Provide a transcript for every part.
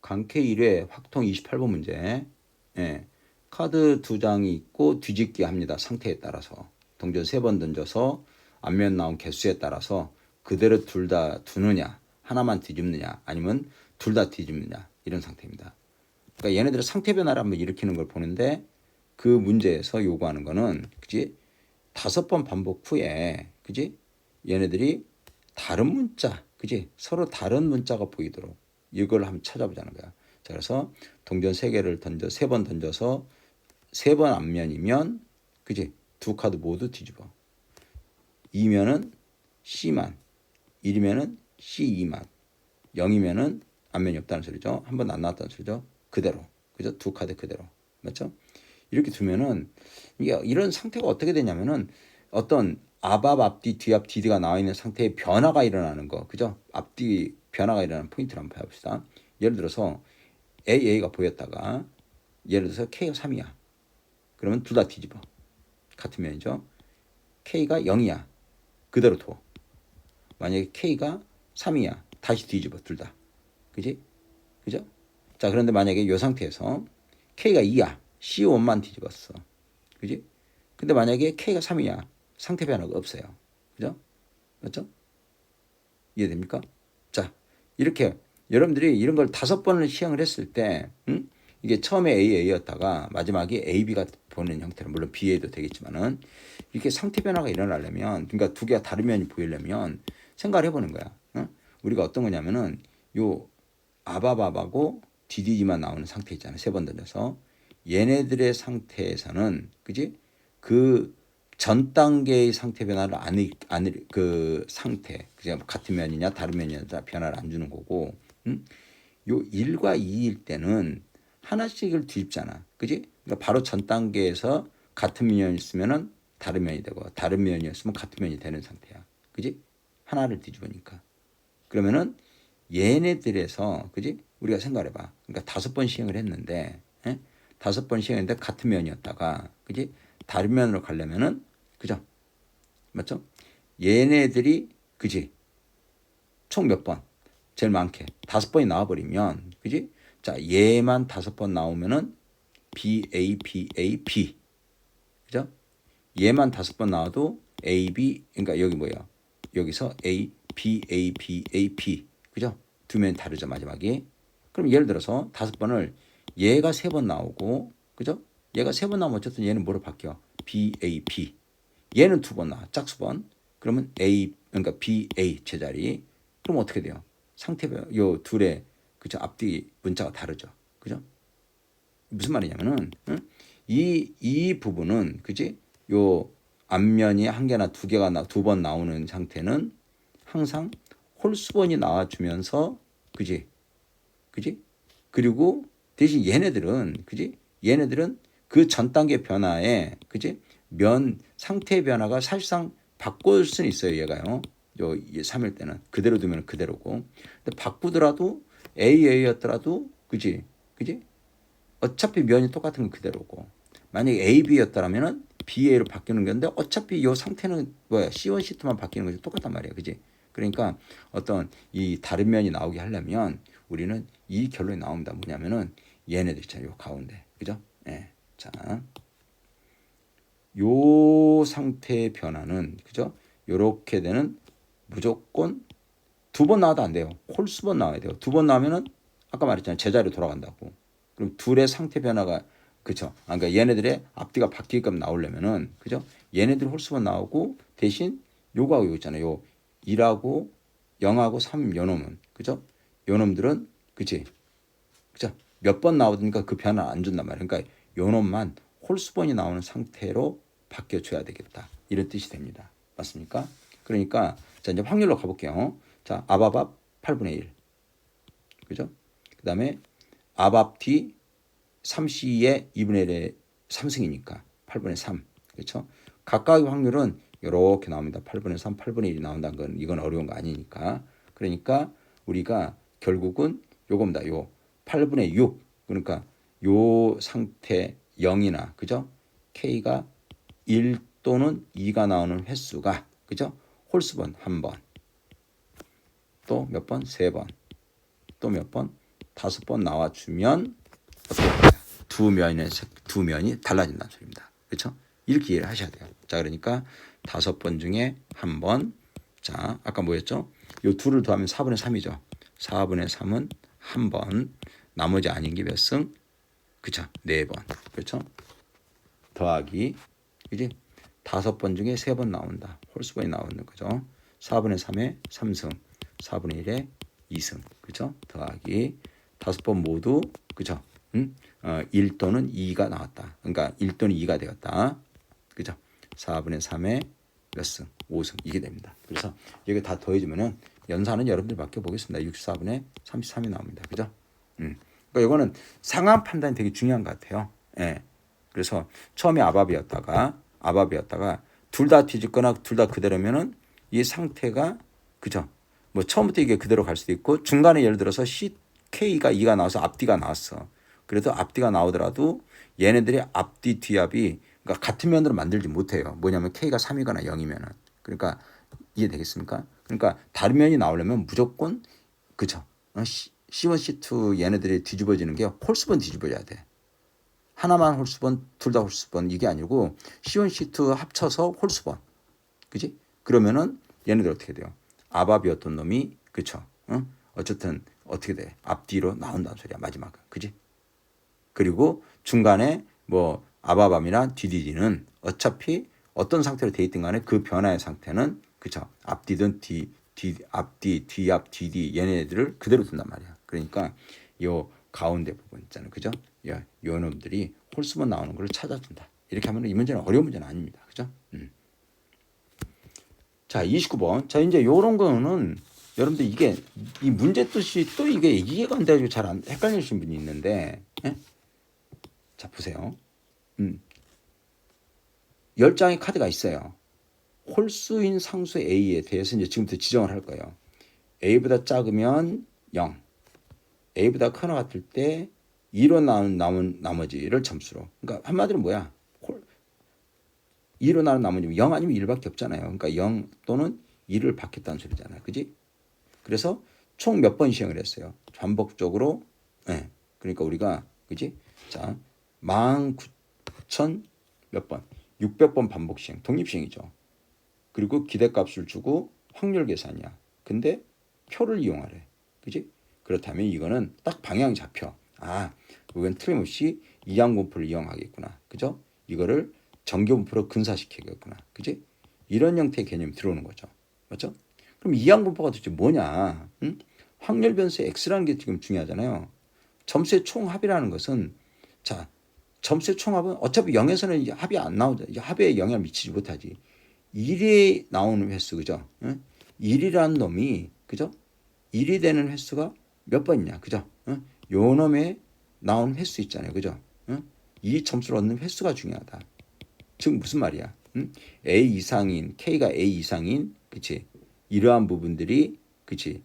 강캐 1회 확통 28번 문제. 예. 카드 2장이 있고 뒤집기 합니다. 상태에 따라서. 동전 3번 던져서 앞면 나온 개수에 따라서 그대로 둘 다 두느냐, 하나만 뒤집느냐, 아니면 둘 다 뒤집느냐, 이런 상태입니다. 그러니까 얘네들의 상태 변화를 한번 일으키는 걸 보는데, 그 문제에서 요구하는 거는, 그지? 5번 반복 후에, 그지? 얘네들이 다른 문자, 그지? 서로 다른 문자가 보이도록 이걸 한번 찾아보자는 거야. 자, 그래서 동전 3개를 던져 3번 던져서 3번 앞면이면, 그지? 두 카드 모두 뒤집어. 2면은 C만, 1이면은 C2만, 0이면은 앞면이 없다는 소리죠. 한 번 안 나왔다는 소리죠. 그대로, 그죠? 두 카드 그대로, 맞죠? 이렇게 두면은 이게 이런 상태가 어떻게 되냐면은 어떤 앞, 앞뒤, 뒤앞, 뒤뒤가 나와 있는 상태의 변화가 일어나는 거, 그죠? 앞뒤 변화가 일어나는 포인트를 한번 봐봅시다. 예를 들어서 A가 보였다가 예를 들어서 K가 3이야. 그러면 둘 다 뒤집어. 같은 면이죠. K가 0이야. 그대로 둬. 만약에 K가 3이야. 다시 뒤집어. 둘 다. 그지? 그죠? 자, 그런데 만약에 이 상태에서 K가 2야. C1만 뒤집었어. 그지? 근데 만약에 K가 3이야. 상태 변화가 없어요. 그죠? 맞죠? 이해됩니까? 자, 이렇게 여러분들이 이런 걸 5번을 시행을 했을 때, 이게 처음에 A였다가 마지막에 AB가 보는 형태로, 물론 BA도 되겠지만은, 이렇게 상태 변화가 일어나려면, 그러니까 두 개가 다른 면이 보이려면 생각을 해보는 거야. 우리가 어떤 거냐면은, 요 아바바하고 DDG만 나오는 상태 있잖아요. 3번 던져서. 얘네들의 상태에서는, 그지? 그 전 단계의 상태 변화를 그 상태, 그냥 같은 면이냐 다른 면이냐 변화를 안 주는 거고, 요 1과 2일 때는 하나씩을 뒤집잖아. 그지? 그러니까 바로 전 단계에서 같은 면이었으면은 다른 면이 되고, 다른 면이었으면 같은 면이 되는 상태야. 그지? 하나를 뒤집으니까. 그러면은 얘네들에서, 그지? 우리가 생각해봐. 그러니까 5번 시행을 했는데, 5번 시행했는데 같은 면이었다가, 그지? 다른 면으로 가려면은, 그죠? 맞죠? 얘네들이, 그지? 총 몇 번? 제일 많게 5번이 나와버리면, 그지? 자, 얘만 5번 나오면은 B, A, B, A, B. 그죠? 얘만 5번 나와도 A, B, 그러니까 여기 뭐야? 여기서 A, B, A, B, A, B. 그죠? 두 면이 다르죠, 마지막에. 그럼 예를 들어서 5번을 얘가 3번 나오고, 그죠? 얘가 3번 나오면 어쨌든 얘는 뭐로 바뀌어? B, A, B. 얘는 2번 나와, 짝수번. 그러면 A, 그러니까 B, A 제자리. 그럼 어떻게 돼요? 상태별, 요 둘의, 그죠? 앞뒤 문자가 다르죠. 그죠? 무슨 말이냐면은, 이 부분은, 그지? 요 앞면이 한 개나 두 개가 2번 나오는 상태는 항상 홀수번이 나와주면서, 그지? 그지? 그리고 대신 얘네들은, 그지? 얘네들은 그 전 단계 변화에, 그지? 면 상태 변화가 사실상 바꿀 수는 있어요, 얘가요. 요 3일 때는 그대로 두면 그대로고. 근데 바꾸더라도 AA였더라도, 그지? 그지? 어차피 면이 똑같은 건 그대로고. 만약에 AB였다라면은 BA로 바뀌는 건데 어차피 이 상태는 뭐야? C1, C2만 바뀌는 것이 똑같단 말이야. 그지? 그러니까 어떤 이 다른 면이 나오게 하려면 우리는 이 결론이 나옵니다. 뭐냐면은 얘네들 있잖아요. 요 가운데. 그죠? 예. 자. 요 상태의 변화는, 그죠? 요렇게 되는 무조건 2번 나와도 안 돼요. 홀수번 나와야 돼요. 2번 나오면은 아까 말했잖아요. 제자리로 돌아간다고. 그럼 둘의 상태 변화가, 그죠? 그러니까 얘네들의 앞뒤가 바뀌게끔 나오려면은, 그죠? 얘네들 홀수번 나오고 대신 요거하고 요 있잖아요. 요 1하고 0하고 3 요놈은, 그죠? 요놈들은, 그치? 그죠? 몇 번 나오든가 그 변화 안 준단 말이에요. 그러니까 요놈만 홀수번이 나오는 상태로 바뀌어줘야 되겠다. 이런 뜻이 됩니다. 맞습니까? 그러니까 자, 이제 확률로 가볼게요. 자, 아바밥 8분의 1. 그죠? 그 다음에 아밥 뒤 3C의 2분의 1의 3승이니까 8분의 3. 그렇죠? 각각의 확률은 이렇게 나옵니다. 8분의 3, 8분의 1이 나온다는 건 이건 어려운 거 아니니까. 그러니까 우리가 결국은 요겁니다. 요 8분의 6. 그러니까 요 상태 0이나, 그죠? K가 1 또는 2가 나오는 횟수가, 그죠? 홀수번 한 번. 또 몇 번? 3번. 또 몇 번? 5번 나와주면 어떻게 될까요? 두 면이 달라진다는 소리입니다. 그렇죠? 이렇게 이해를 하셔야 돼요. 자, 그러니까 5번 중에 한 번. 자, 아까 뭐였죠? 요 둘을 더하면 4분의 3이죠. 4분의 3은 한 번. 나머지 아닌 게 몇 승? 그쵸? 4번. 그렇죠? 더하기. 그지? 5번 중에 3번 나온다. 홀수번이 나오는 거죠. 4분의 3에 3승. 4분의 1에 2승. 그죠? 더하기. 5번 모두. 그죠? 1 또는 2가 나왔다. 그러니까 1 또는 2가 되었다. 그죠? 4분의 3에 몇 승? 5승. 이게 됩니다. 그래서 이게 다 더해지면은 연산은 여러분들 맡겨보겠습니다. 64분의 33이 나옵니다. 그죠? 그러니까 이거는 상황 판단이 되게 중요한 것 같아요. 예. 그래서 처음에 아밥이었다가 둘 다 뒤집거나 둘 다 그대로면은 이 상태가 그죠? 뭐 처음부터 이게 그대로 갈 수도 있고 중간에 예를 들어서 K가 2가 나와서 앞뒤가 나왔어. 그래도 앞뒤가 나오더라도 얘네들이 앞뒤 뒤합이 그러니까 같은 면으로 만들지 못해요. 뭐냐면 K가 3이거나 0이면은. 그러니까 이해되겠습니까? 그러니까 다른 면이 나오려면 무조건 그죠? C1, C2 얘네들이 뒤집어지는 게 홀수번 뒤집어져야 돼. 하나만 홀수번, 둘 다 홀수번 이게 아니고 C1, C2 합쳐서 홀수번. 그지? 그러면은 얘네들 어떻게 돼요? 아밥이었던 놈이 그쵸? 어쨌든 어떻게 돼? 앞뒤로 나온다는 소리야 마지막은. 그지? 그리고 중간에 뭐 아바밤이나 DDD는 어차피 어떤 상태로 돼 있든 간에 그 변화의 상태는 그쵸? 앞뒤든 앞뒤, 뒤앞, DD 얘네들을 그대로 둔단 말이야. 그러니까 요 가운데 부분 있잖아요. 그죠? 요 놈들이 홀수만 나오는 걸 찾아준다. 이렇게 하면 이 문제는 어려운 문제는 아닙니다. 그죠? 자, 29번. 자, 이제 요런 거는 여러분들 이게 이 문제 뜻이 또 이게 이해가 안 돼가지고 잘 안 헷갈리시는 분이 있는데, 예? 자, 보세요. 10장의 카드가 있어요. 홀수인 상수 A에 대해서 이제 지금부터 지정을 할 거예요. A보다 작으면 0, A보다 크거나 같을 때 2로 나온 나머지를 점수로. 그러니까 한마디로 뭐야? 2로 나눈 나머지 0 아니면 1밖에 없잖아요. 그러니까 0 또는 1을 받겠다는 소리잖아요. 그지? 그래서 총 몇 번 시행을 했어요. 반복적으로. 네. 그러니까 우리가 그지? 자, 19,000 몇 번? 600번 반복 시행. 독립 시행이죠. 그리고 기대값을 주고 확률 계산이야. 근데 표를 이용하래. 그지? 그렇다면 이거는 딱 방향이 잡혀. 아, 이건 틀림없이 이항분포를 이용하겠구나. 그죠? 이거를 정교분포로 근사시키겠구나. 그지? 이런 형태의 개념이 들어오는 거죠. 맞죠? 그럼 이항분포가 도대체 뭐냐? 응? 확률 변수 x라는 게 지금 중요하잖아요. 점수의 총합이라는 것은 자, 점수의 총합은 어차피 0에서는 합이 안 나오죠. 합에 영향을 미치지 못하지. 1이 나오는 횟수 그죠? 응? 1이라는 놈이 그죠? 1이 되는 횟수가 몇 번이냐. 그죠? 응? 요 놈에 나오는 횟수 있잖아요. 그죠? 응? 이 점수를 얻는 횟수가 중요하다. 즉 무슨 말이야? A 이상인 K가 A 이상인 그치? 이러한 부분들이 그치?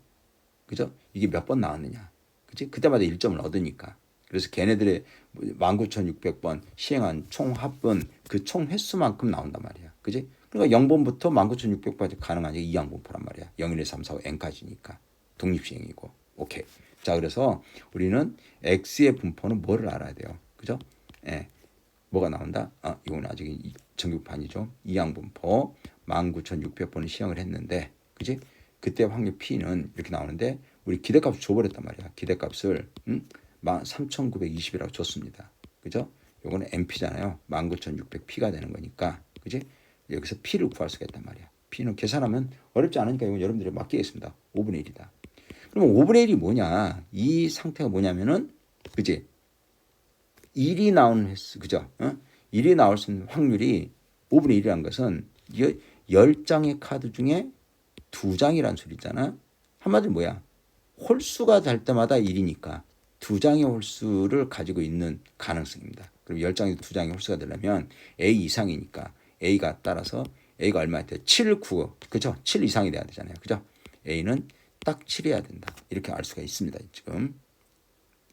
그죠? 이게 몇 번 나왔느냐? 그치? 그때마다 1점을 얻으니까. 그래서 걔네들의 19,600번 시행한 총 합은 그 총 횟수만큼 나온단 말이야. 그치? 그러니까 0번부터 19,600번까지 가능한 게 이항분포란 말이야. 0, 1, 2, 3, 4, 5, n까지니까. 독립시행이고. 오케이. 자, 그래서 우리는 x의 분포는 뭐를 알아야 돼요? 그죠? 예. 뭐가 나온다? 이건 아직 정규판이죠. 이항분포 19,600번을 시행을 했는데, 그지? 그때 확률 P는 이렇게 나오는데 우리 기대값을 줘버렸단 말이야. 기대값을 3,920이라고 줬습니다. 그죠? 요거는 NP잖아요. 19,600P가 되는 거니까, 그지? 여기서 P를 구할 수가 있단 말이야. P는 계산하면 어렵지 않으니까 이건 여러분들이 맡기겠습니다. 5분의 1이다. 그러면 5분의 1이 뭐냐? 이 상태가 뭐냐면은, 그지? 1이 나오는 횟수, 그죠? 1이 나올 수 있는 확률이 5분의 1이라는 것은 10장의 카드 중에 2장이란 소리잖아. 한마디로 뭐야? 홀수가 될 때마다 1이니까 2장의 홀수를 가지고 있는 가능성입니다. 그럼 10장에서 2장의 홀수가 되려면 A 이상이니까 A가 따라서 A가 얼마야 돼? 7, 9, 그죠? 7 이상이 돼야 되잖아요. 그죠? A는 딱 7이어야 된다. 이렇게 알 수가 있습니다. 지금.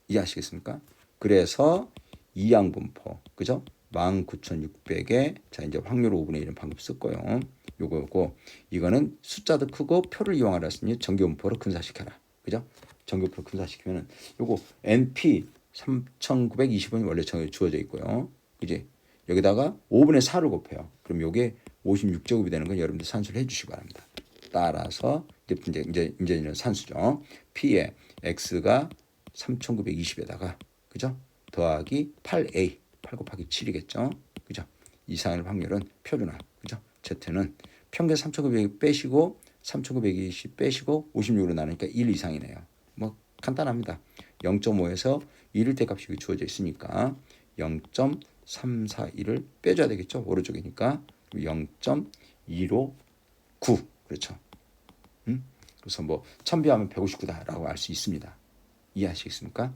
이해하시겠습니까? 그래서 이항분포, 그죠? 19,600에 자 이제 확률 5분의 1은 방금 썼고요. 요거고 이거는 숫자도 크고 표를 이용하라 했으니 정규분포로 근사시켜라. 그죠? 전교표를 분산시키면은 요거 NP 3920원이 원래 주어져 있고요. 그지? 여기다가 5분의 4를 곱해요. 그럼 요게 56제곱이 되는 건 여러분들 산수를 해 주시기 바랍니다. 따라서 이제는 산수죠. P의 X가 3920에다가 그죠? 더하기 8A 8 곱하기 7이겠죠. 그죠? 이상일 확률은 표준화. 그죠? Z는 평균 3900 빼시고 3920 빼시고 56으로 나누니까 1 이상이네요. 뭐 간단합니다. 0.5에서 1일 때 값이 주어져 있으니까 0.341을 빼줘야 되겠죠. 오른쪽이니까 0.159 그렇죠. 그래서 뭐 1000비하면 159다라고 알 수 있습니다. 이해하시겠습니까?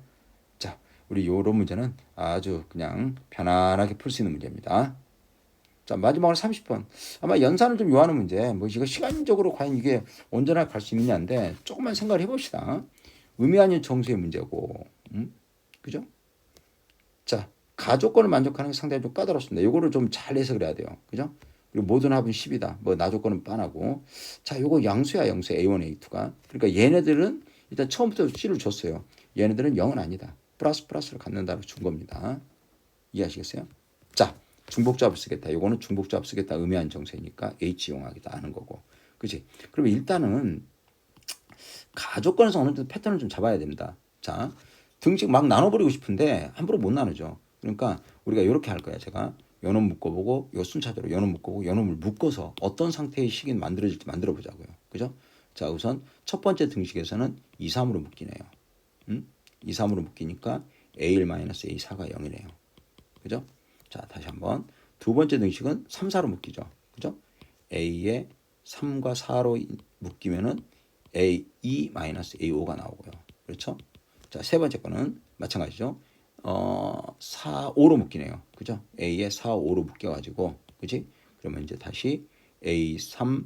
자, 우리 요런 문제는 아주 그냥 편안하게 풀 수 있는 문제입니다. 자, 마지막으로 30번. 아마 연산을 좀 요하는 문제. 뭐 이거 시간적으로 과연 이게 온전하게 갈 수 있느냐인데 조금만 생각을 해봅시다. 의미 아닌 정수의 문제고, 그죠? 자, 가조건을 만족하는 게 상당히 좀 까다롭습니다. 요거를 좀 잘 해석을 해야 돼요. 그죠? 그리고 모든 합은 10이다. 뭐 나조건은 빤하고. 자, 요거 양수야, 양수. A1, A2가. 그러니까 얘네들은 일단 처음부터 C를 줬어요. 얘네들은 0은 아니다. 플러스를 갖는다고 준 겁니다. 이해하시겠어요? 자, 중복조합을 쓰겠다. 요거는 중복조합 쓰겠다. 의미한 정수니까 H 이용하기도 하는 거고. 그치? 그러면 일단은 가조건에서 어느 정도 패턴을 좀 잡아야 됩니다. 자, 등식 막 나눠버리고 싶은데 함부로 못 나누죠. 그러니까 우리가 이렇게 할 거야. 제가 요놈 묶어보고 요 순차적으로 요놈 묶어보고 요놈을 묶어서 어떤 상태의 식이 만들어질지 만들어 보자고요. 그죠? 자, 우선 첫 번째 등식에서는 2, 3으로 묶이네요. 2, 3으로 묶이니까 A1-A4가 0이네요. 그죠? 자, 다시 한번 두 번째 등식은 3, 4로 묶이죠. 그죠? A에 3과 4로 묶이면은 A2-A5가 나오고요. 그렇죠? 자, 세 번째 거는 마찬가지죠. 4, 5로 묶이네요. 그죠? A에 4, 5로 묶여가지고, 그지? 그러면 이제 다시 A3,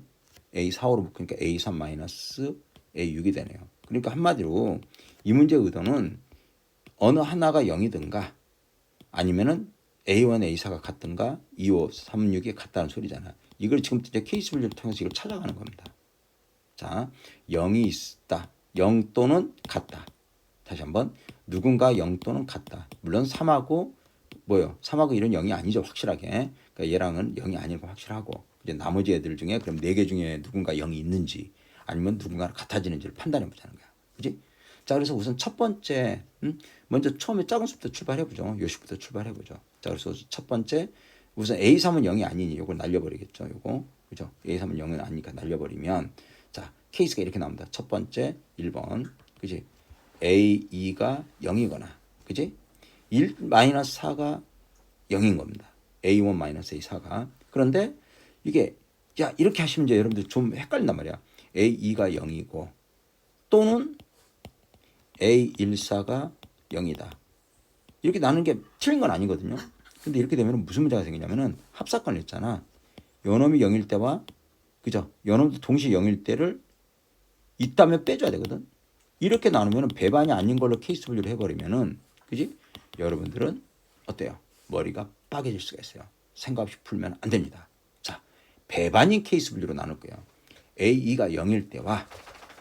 A4, 5로 묶으니까 A3-A6이 되네요. 그러니까 한마디로 이 문제의 의도는 어느 하나가 0이든가 아니면은 A1, A4가 같든가 2, 5, 3, 6이 같다는 소리잖아. 이걸 지금 이제 케이스 분류를 통해서 이걸 찾아가는 겁니다. 자, 0이 있다. 0 또는 같다. 다시 한번 누군가 0 또는 같다. 물론 3하고 뭐요? 3하고 1은 0이 아니죠. 확실하게. 그러니까 얘랑은 0이 아닌 거 확실하고 이제 나머지 애들 중에 그럼 4개 중에 누군가 0이 있는지 아니면 누군가 같아지는지를 판단해 보자는 거야. 그지? 자, 그래서 우선 첫 번째 먼저 처음에 작은 수부터 출발해 보죠. 요식부터 출발해 보죠. 자, 그래서 첫 번째 우선 A3은 0이 아니니 이걸 날려버리겠죠. 요거 그죠? A3은 0은 아니니까 날려버리면 자, 케이스가 이렇게 나옵니다. 첫 번째 1번 그지? A2가 0이거나 그지? 1-4가 0인 겁니다. A1-A4가. 그런데 이게 야 이렇게 하시면 이제 여러분들 좀 헷갈린단 말이야. A2가 0이고 또는 A14가 0이다. 이렇게 나누는 게 틀린 건 아니거든요. 근데 이렇게 되면 무슨 문제가 생기냐면은 합사건을 했잖아. 요놈이 0일 때와 그죠? 요놈도 동시에 0일 때를 있다면 빼줘야 되거든. 이렇게 나누면 배반이 아닌 걸로 케이스 분류를 해버리면은 그지? 여러분들은 어때요? 머리가 빠개질 수가 있어요. 생각 없이 풀면 안 됩니다. 자, 배반인 케이스 분류로 나눌 거예요. A2가 0일 때와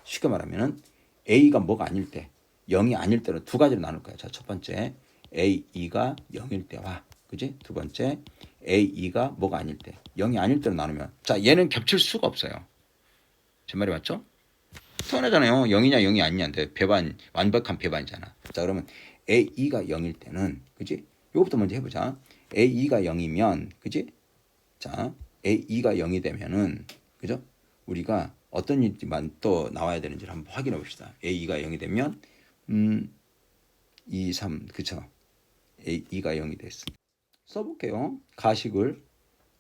쉽게 말하면은 A가 뭐가 아닐 때 0이 아닐 때로 두 가지로 나눌 거예요. 자, 첫 번째 A2가 0일 때와 그지? 두 번째 A2가 뭐가 아닐 때 0이 아닐 때로 나누면 자, 얘는 겹칠 수가 없어요. 제 말이 맞죠? 당연하잖아요. 0이냐 0이 아니냐인데 배반 완벽한 배반이잖아. 자, 그러면 A2가 0일 때는 그지? 이것부터 먼저 해보자. A2가 0이면 그지? 자, A2가 0이 되면은 그죠? 우리가 어떤 일만 또 나와야 되는지를 한번 확인해 봅시다. A2가 0이 되면 2, 3 그쵸? A2가 0이 됐습니다. 써볼게요. 가식을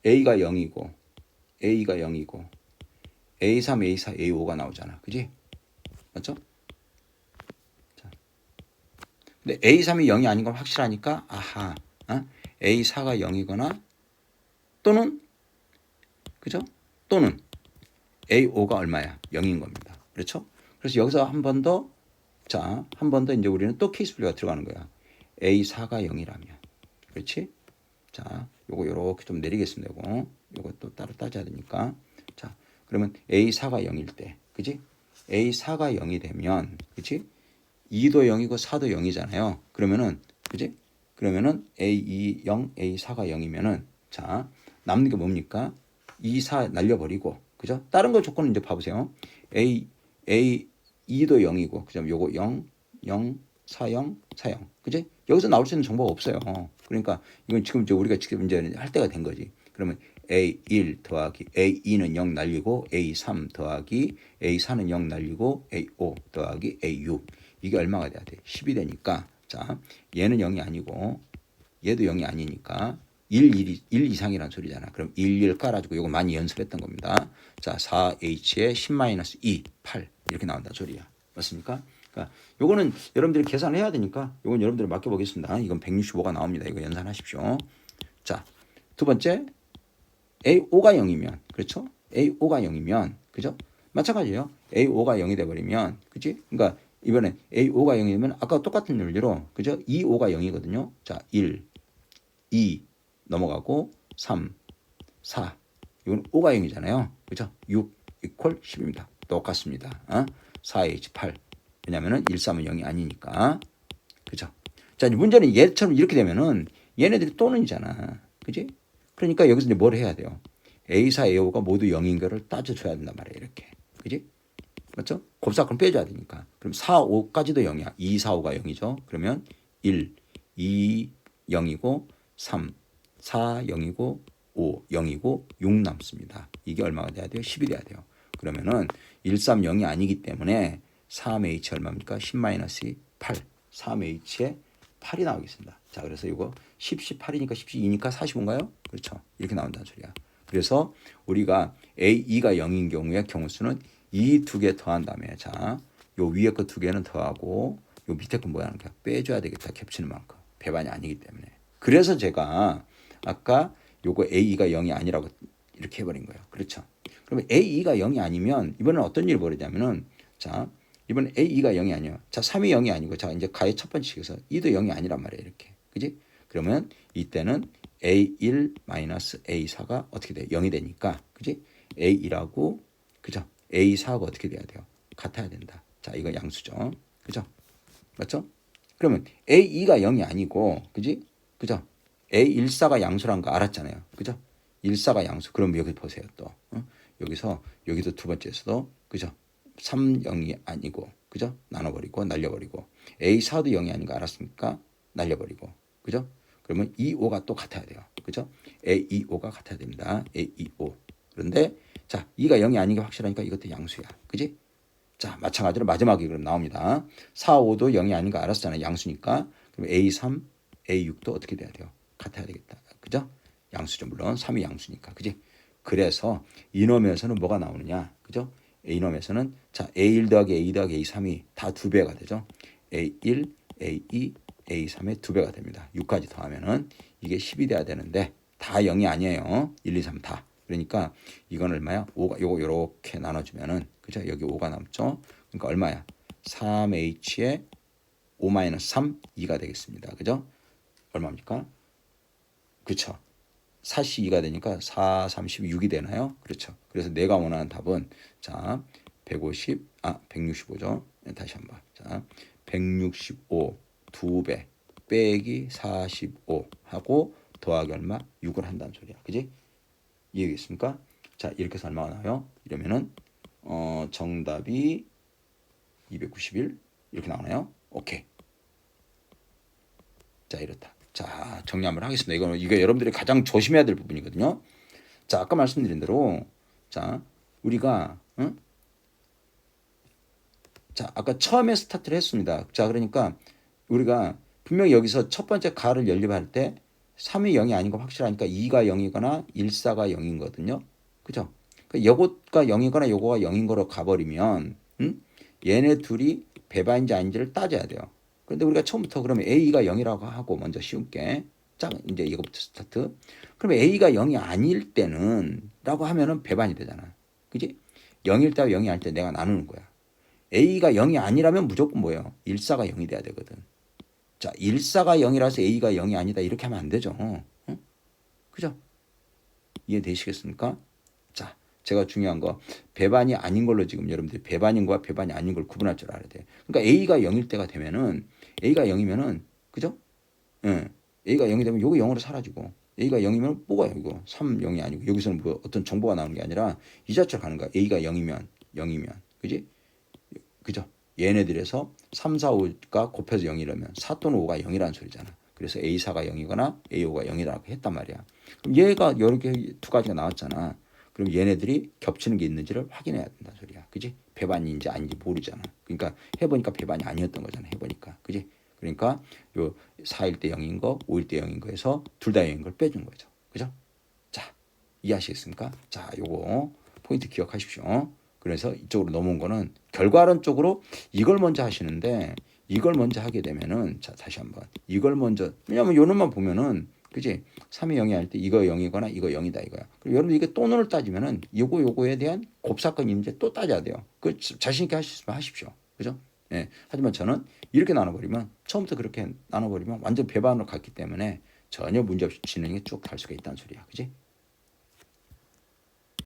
A가 0이고 A가 0이고 A3, A4, A5가 나오잖아. 그지? 맞죠? 자. 근데 A3이 0이 아닌 건 확실하니까 아하. A4가 0이거나 또는 그죠? 또는 A5가 얼마야? 0인 겁니다. 그렇죠? 그래서 여기서 한 번 더 자, 한 번 더 이제 우리는 또 케이스 분류가 들어가는 거야. A4가 0이라면. 그렇지? 자, 요거 요렇게 좀 내리겠습니다. 요거 또 따로 따져야 되니까. 자, 그러면 A4가 0일 때. 그지? A4가 0이 되면 그지? 2도 0이고 4도 0이잖아요. 그러면은 그지? 그러면은 A2 0, A4가 0이면은 자, 남는 게 뭡니까? 2, 4 날려버리고 그죠? 다른 거 조건은 이제 봐보세요. A 2도 0이고 그죠? 요거 0, 0, 4, 0, 4, 0. 그지? 여기서 나올 수 있는 정보가 없어요. 그러니까 이건 지금 이제 우리가 지금 이제 할 때가 된 거지. 그러면 A1 더하기 A2는 0 날리고 A3 더하기 A4는 0 날리고 A5 더하기 A6 이게 얼마가 돼야 돼? 10이 되니까 자 얘는 0이 아니고 얘도 0이 아니니까 1 이상이란 소리잖아. 그럼 1 깔아주고 이거 많이 연습했던 겁니다. 자 4H에 10-2 8 이렇게 나온다는 소리야. 맞습니까? 그러니까 요거는 여러분들이 계산해야 되니까 요건 여러분들이 맡겨보겠습니다. 이건 165가 나옵니다. 이거 연산하십시오. 자 두 번째 A5가 0이면 그렇죠? A5가 0이면 그죠? 마찬가지예요. A5가 0이 돼버리면 그지? 그러니까 이번에 A5가 0이 되면 아까 똑같은 논리로 그죠? 2, 5가 0이거든요. 자 1, 2 넘어가고 3, 4 이건 5가 0이잖아요. 그죠? 6 이퀄 10입니다. 똑같습니다. 4H8 왜냐면은 1, 3은 0이 아니니까 그죠? 자 문제는 얘처럼 이렇게 되면은 얘네들이 또는이잖아. 그지? 그러니까 여기서 이제 뭘 해야 돼요? A4, A5가 모두 0인 거를 따져줘야 된단 말이에요. 이렇게. 그지? 맞죠? 곱사건 빼줘야 되니까. 그럼 4, 5까지도 0이야. 2, 4, 5가 0이죠. 그러면 1, 2, 0이고 3, 4, 0이고 5, 0이고 6 남습니다. 이게 얼마가 돼야 돼요? 10이 돼야 돼요. 그러면은 1, 3, 0이 아니기 때문에 3H 얼마입니까? 10-8. 3H에 8이 나오겠습니다. 자, 그래서 이거 10, 18이니까 12니까 45인가요? 그렇죠. 이렇게 나온다는 소리야. 그래서 우리가 A2가 0인 경우에 경우수는 이 두 개 더한 다음에 자, 요 위에 거 두 개는 더하고 요 밑에 거 뭐야 하는 거야? 빼줘야 되겠다. 겹치는 만큼. 배반이 아니기 때문에. 그래서 제가 아까 요거 A가 0이 아니라고 이렇게 해버린 거예요. 그렇죠. 그러면 A가 0이 아니면 이번엔 어떤 일이 벌어지냐면은 자 이번에 A가 0이 아니에요. 자 3이 0이 아니고 자 이제 가의 첫 번째 식에서 2도 0이 아니란 말이에요. 이렇게. 그지? 그러면 이때는 A1 A4가 어떻게 돼? 0이 되니까 그지? A1하고 그죠? A4가 어떻게 돼야 돼요? 같아야 된다. 자 이거 양수죠. 그죠? 맞죠? 그러면 A2가 0이 아니고 그지? 그죠? A14가 양수란 거 알았잖아요. 그죠? 14가 양수. 그럼 여기 보세요. 또. 여기서 여기도 두 번째에서도 그죠? 3, 0이 아니고 그죠? 나눠버리고 날려버리고 A4도 0이 아닌 거 알았습니까? 날려버리고 그죠? 그러면 2, 5가 또 같아야 돼요. 그죠? A, 2, 5가 같아야 됩니다. A, 2, 5. 그런데 자 2가 0이 아닌 게 확실하니까 이것도 양수야. 그지? 자 마찬가지로 마지막에 그럼 나옵니다. 4, 5도 0이 아닌 거 알았잖아요. 양수니까. 그럼 A3, A6도 어떻게 돼야 돼요? 같아야 되겠다. 그죠? 양수죠. 물론 3이 양수니까. 그지? 그래서 이놈에서는 뭐가 나오느냐? 그죠? 이놈에서는 자 A1 더하기 A2 더하기 A3이 다 2배가 되죠. A1, A2, A3의 2배가 됩니다. 6까지 더하면은 이게 10이 돼야 되는데 다 0이 아니에요. 1, 2, 3 다. 그러니까 이건 얼마야? 5가 요거 요렇게 나눠주면은 그죠? 여기 5가 남죠. 그러니까 얼마야? 3H에 5-3, 2가 되겠습니다. 그죠? 얼마입니까? 그렇죠. 4C2가 되니까 4, 36이 되나요? 그렇죠. 그래서 내가 원하는 답은 자 165죠. 다시 한번 자 165 2배 빼기 45 하고 더하기 얼마? 6을 한다는 소리야. 그지? 이해겠습니까? 자 이렇게 해서 얼마가 나와요? 이러면은 정답이 291 이렇게 나오나요? 오케이. 자 이렇다. 자 정리 한번 하겠습니다. 이거 여러분들이 가장 조심해야 될 부분이거든요. 자 아까 말씀드린 대로 자 우리가 자 아까 처음에 스타트를 했습니다. 자 그러니까 우리가 분명히 여기서 첫 번째 가를 연립할 때 3이 0이 아닌 거 확실하니까 2가 0이거나 1사가 0인 거거든요. 그죠? 그러니까 요거가 0이거나 요거가 0인 거로 가버리면 얘네 둘이 배반인지 아닌지를 따져야 돼요. 그런데 우리가 처음부터 그러면 A가 0이라고 하고 먼저 쉬운게 자 이제 이거부터 스타트. 그러면 A가 0이 아닐 때는 라고 하면은 배반이 되잖아. 그지? 0일 때와 0이 아닐 때 내가 나누는 거야. A가 0이 아니라면 무조건 뭐예요? 1사가 0이 돼야 되거든. 자 1사가 0이라서 A가 0이 아니다 이렇게 하면 안 되죠. 그죠? 이해되시겠습니까? 자 제가 중요한 거 배반이 아닌 걸로 지금 여러분들이 배반인 거와 배반이 아닌 걸 구분할 줄 알아야 돼. 그러니까 A가 0일 때가 되면은 A가 0이면은 그죠? 예. A가 0이 되면 요거 0으로 사라지고 A가 0이면 뭐가 이거 3, 0이 아니고 여기서는 뭐 어떤 정보가 나오는 게 아니라 이 자체로 가는 거야. A가 0이면 그지? 그죠? 얘네들에서 3, 4, 5가 곱해서 0이라면 4 또는 5가 0이라는 소리잖아. 그래서 A4가 0이거나 A5가 0이라고 했단 말이야. 그럼 얘가 여러 개 두 가지가 나왔잖아. 그럼 얘네들이 겹치는 게 있는지를 확인해야 된다는 소리야. 그지? 배반인지 아닌지 모르잖아. 그러니까 해보니까 배반이 아니었던 거잖아. 해보니까. 그지? 그러니까 요 4일 때 0인 거, 5일 때 0인 거에서 둘 다 0인 걸 빼준 거죠. 그죠? 자, 이해하시겠습니까? 자, 요거 포인트 기억하십시오. 그래서 이쪽으로 넘어온 거는 결과론 쪽으로 이걸 먼저 하시는데 이걸 먼저 하게 되면은 자, 다시 한번 이걸 먼저 왜냐면 요 놈만 보면은 그지? 3이 0이 할 때 이거 0이거나 이거 0이다 이거야. 그리고 여러분 이게 또 논을 따지면은 요거에 대한 곱사건 임제 또 따져야 돼요. 그 자신 있게 하실 수 있으면 하십시오. 그죠? 예. 하지만 저는 이렇게 나눠버리면 처음부터 그렇게 나눠버리면 완전 배반으로 갔기 때문에 전혀 문제없이 진행이 쭉 갈 수가 있다는 소리야. 그지?